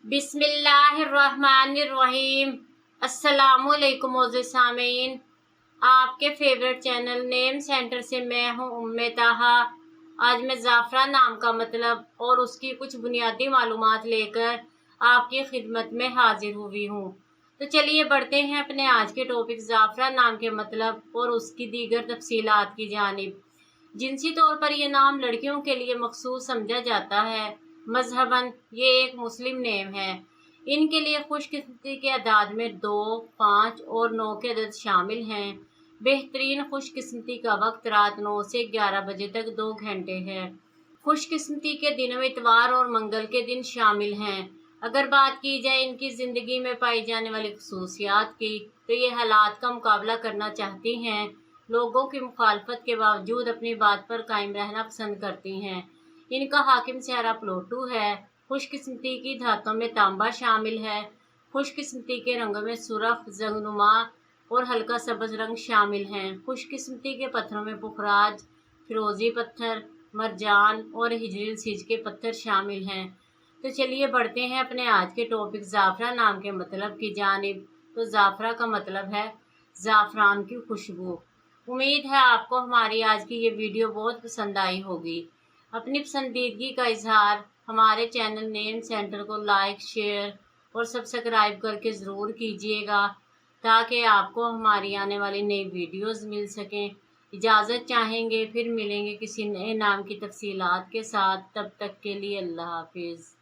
बिस्मिल्लाहिर्रहमानिर्रहीम। अस्सलामुअलैकुम मोअज़्ज़िज़ सामीन, आपके फेवरेट चैनल नेम सेंटर से मैं हूँ उम्मे ताहा। आज मैं ज़ाफ़रान नाम का मतलब और उसकी कुछ बुनियादी मालूमात लेकर आपकी खिदमत में हाजिर हुई हूँ। तो चलिए बढ़ते हैं अपने आज के टॉपिक ज़ाफ़रान नाम के मतलब और उसकी दीगर तफसीलात की जानिब। जिनसी तौर पर यह नाम लड़कियों के लिए मखसूस समझा जाता है। मजहबन ये एक मुस्लिम नेम है। इनके लिए खुशकिस्मती के अदाद में 2, 5 और 9 के अदद शामिल हैं। बेहतरीन खुशकिस्मती का वक्त रात 9 से 11 बजे तक 2 घंटे है। खुशकिस्मती के दिनों में इतवार और मंगल के दिन शामिल हैं। अगर बात की जाए इनकी ज़िंदगी में पाई जाने वाली खसूसियात की, तो ये हालात का मुकाबला करना चाहती हैं। लोगों की मुखालफत के बावजूद अपनी बात पर कायम रहना पसंद करती हैं। इनका हाकिम सियारा प्लूटो है। खुशकिस्मती की धातों में तांबा शामिल है। खुशकिस्मती के रंगों में सुर्ख, जंगनुमा और हल्का सब्ज रंग शामिल हैं। खुशकिस्मती के पत्थरों में पुखराज, फिरोजी पत्थर, मरजान और हिजरिल सीज के पत्थर शामिल हैं। तो चलिए बढ़ते हैं अपने आज के टॉपिक ज़ाफ़रान नाम के मतलब की जानिब। तो ज़ाफ़रा का मतलब है ज़ाफ़रान की खुशबू। उम्मीद है आपको हमारी आज की ये वीडियो बहुत पसंद आई होगी। अपनी पसंदीदगी का इजहार हमारे चैनल नेम सेंटर को लाइक, शेयर और सब्सक्राइब करके ज़रूर कीजिएगा, ताकि आपको हमारी आने वाली नई वीडियोस मिल सकें। इजाज़त चाहेंगे, फिर मिलेंगे किसी नए नाम की तफसीलात के साथ। तब तक के लिए अल्लाह हाफिज़।